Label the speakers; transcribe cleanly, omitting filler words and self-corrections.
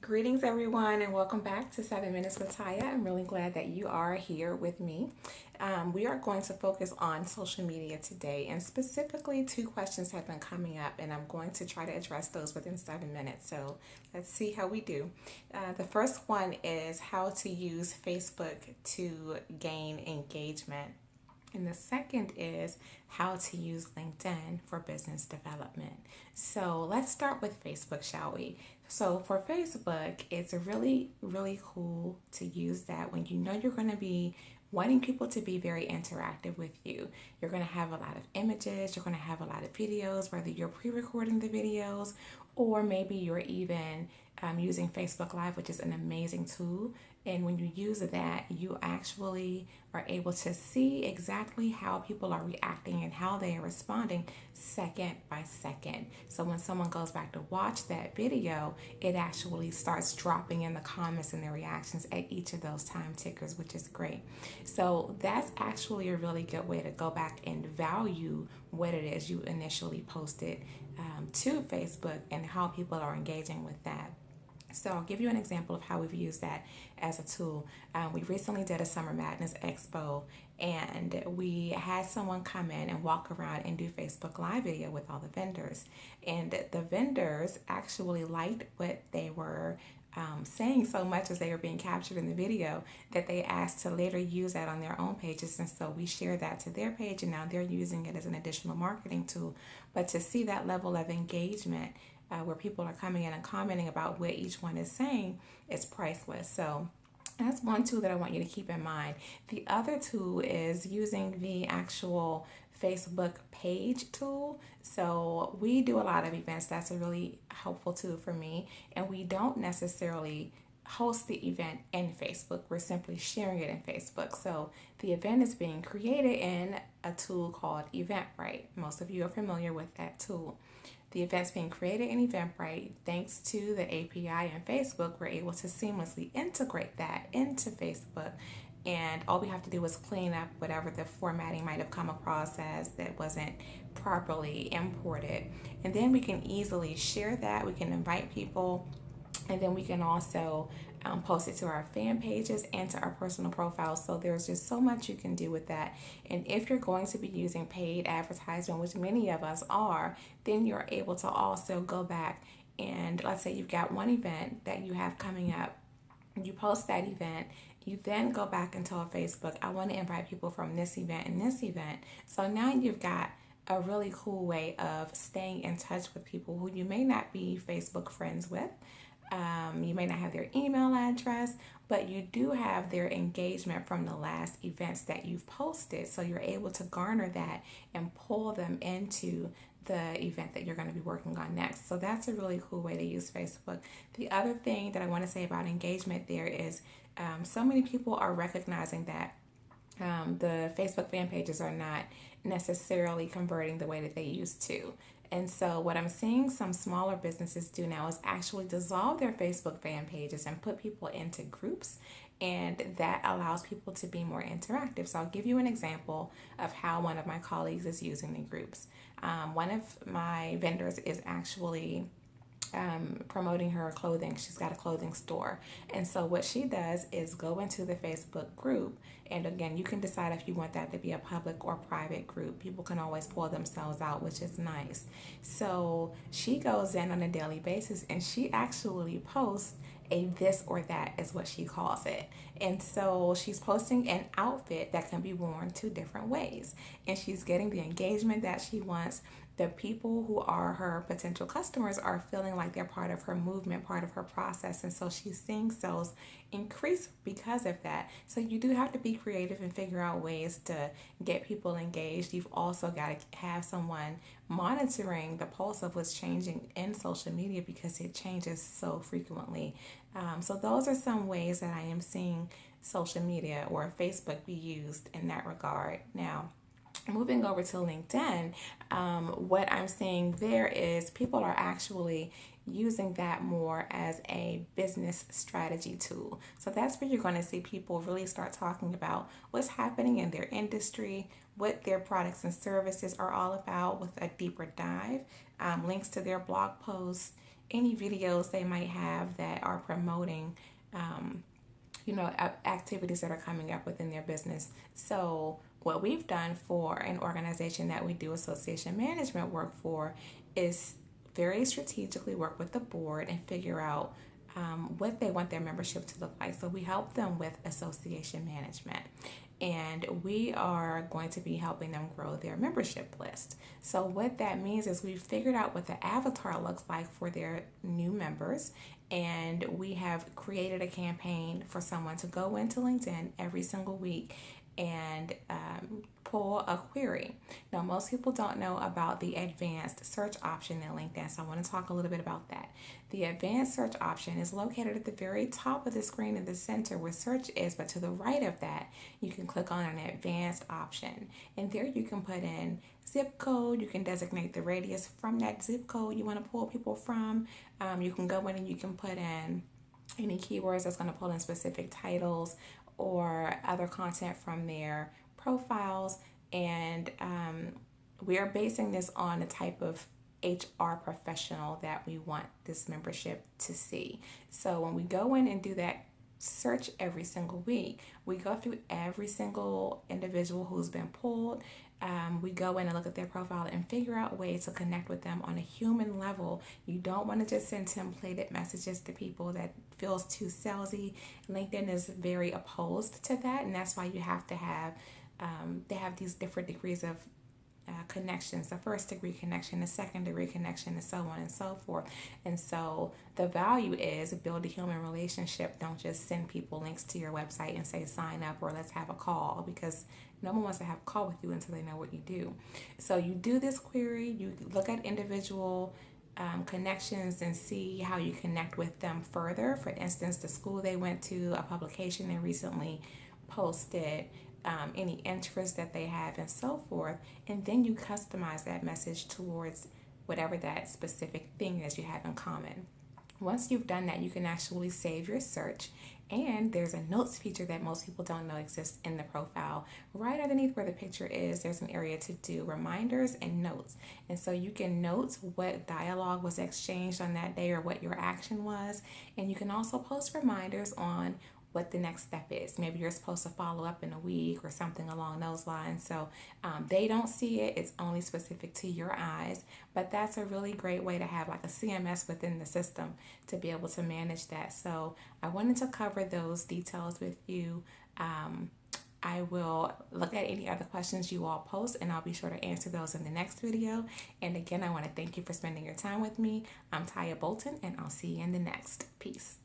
Speaker 1: Greetings, everyone, and welcome back to 7 Minutes with Taya. I'm really glad that you are here with me. We are going to focus on social media today, and specifically, two questions have been coming up, and I'm going to try to address those within 7 minutes. So let's see how we do. The first one is how to use Facebook to gain engagement. And the second is how to use LinkedIn for business development. So let's start with Facebook, shall we? So for Facebook, it's really cool to use that when you know you're going to be wanting people to be very interactive with you. You're going to have a lot of images, you're going to have a lot of videos, whether you're pre recording the videos or maybe you're even using Facebook Live, which is an amazing tool. And when you use that, you actually are able to see exactly how people are reacting and how they are responding second by second. So when someone goes back to watch that video, it actually starts dropping in the comments and the reactions at each of those time tickers, which is great. So that's actually a really good way to go back and value what it is you initially posted to Facebook and how people are engaging with that. So I'll give you an example of how we've used that as a tool. We recently did a Summer Madness Expo, and we had someone come in and walk around and do Facebook Live video with all the vendors. And the vendors actually liked what they were saying so much as they were being captured in the video that they asked to later use that on their own pages. And so we shared that to their page, and now they're using it as an additional marketing tool. But to see that level of engagement where people are coming in and commenting about what each one is saying is priceless. So that's one tool that I want you to keep in mind. The other tool is using the actual Facebook page tool. So we do a lot of events. That's a really helpful tool for me. And we don't necessarily host the event in Facebook. We're simply sharing it in Facebook. So the event is being created in a tool called Eventbrite. Most of you are familiar with that tool. The event's being created in Eventbrite. Thanks to the API in Facebook, we're able to seamlessly integrate that into Facebook. And all we have to do is clean up whatever the formatting might have come across as that wasn't properly imported. And then we can easily share that. We can invite people, and then we can also post it to our fan pages and to our personal profiles. So there's just so much you can do with that. And if you're going to be using paid advertisement, which many of us are, then you're able to also go back and let's say you've got one event that you have coming up. You post that event. You then go back and tell Facebook, I want to invite people from this event and this event. So now you've got a really cool way of staying in touch with people who you may not be Facebook friends with. You may not have their email address, but you do have their engagement from the last events that you've posted. So you're able to garner that and pull them into the event that you're going to be working on next. So that's a really cool way to use Facebook. The other thing that I want to say about engagement there is so many people are recognizing that the Facebook fan pages are not necessarily converting the way that they used to. And so, what I'm seeing some smaller businesses do now is actually dissolve their Facebook fan pages and put people into groups. And that allows people to be more interactive. So, I'll give you an example of how one of my colleagues is using the groups. One of my vendors is actually promoting her clothing. She's got a clothing store. And so what she does is go into the Facebook group. And again, you can decide if you want that to be a public or private group. People can always pull themselves out, which is nice. So she goes in on a daily basis and she actually posts a this or that is what she calls it. And so she's posting an outfit that can be worn two different ways. And she's getting the engagement that she wants. The people who are her potential customers are feeling like they're part of her movement, part of her process. And so she's seeing sales increase because of that. So you do have to be creative and figure out ways to get people engaged. You've also got to have someone monitoring the pulse of what's changing in social media because it changes so frequently. So those are some ways that I am seeing social media or Facebook be used in that regard. Now, moving over to LinkedIn, what I'm seeing there is people are actually using that more as a business strategy tool. So that's where you're going to see people really start talking about what's happening in their industry, what their products and services are all about with a deeper dive, links to their blog posts, any videos they might have that are promoting activities that are coming up within their business. So what we've done for an organization that we do association management work for is very strategically work with the board and figure out what they want their membership to look like. So we help them with association management. And we are going to be helping them grow their membership list. So what that means is we've figured out what the avatar looks like for their new members, and we have created a campaign for someone to go into LinkedIn every single week and pull a query. Now, most people don't know about the advanced search option in LinkedIn, so I want to talk a little bit about that. The advanced search option is located at the very top of the screen in the center where search is, but to the right of that, you can click on an advanced option. And there you can put in zip code, you can designate the radius from that zip code you want to pull people from. You can go in and you can put in any keywords that's going to pull in specific titles or other content from their profiles. And we are basing this on the type of HR professional that we want this membership to see. So when we go in and do that search every single week, we go through every single individual who's been pulled. We go in and look at their profile and figure out ways to connect with them on a human level. You don't want to just send templated messages to people that feels too salesy. LinkedIn is very opposed to that, and that's why you have to have they have these different degrees of connections, the first degree connection, the second degree connection, and so on and so forth. And so the value is build a human relationship. Don't just send people links to your website and say sign up or let's have a call, because no one wants to have a call with you until they know what you do. So you do this query, you look at individual connections and see how you connect with them further. For instance, the school they went to, a publication they recently posted, any interest that they have, and so forth. And then you customize that message towards whatever that specific thing is you have in common. Once you've done that, you can actually save your search. And there's a notes feature that most people don't know exists in the profile. Right underneath where the picture is, there's an area to do reminders and notes. And so you can note what dialogue was exchanged on that day or what your action was. And you can also post reminders on what the next step is. Maybe you're supposed to follow up in a week or something along those lines. So they don't see it. It's only specific to your eyes. But that's a really great way to have like a CMS within the system to be able to manage that. So I wanted to cover those details with you. I will look at any other questions you all post, and I'll be sure to answer those in the next video. And again, I want to thank you for spending your time with me. I'm Taya Bolton, and I'll see you in the next. Peace.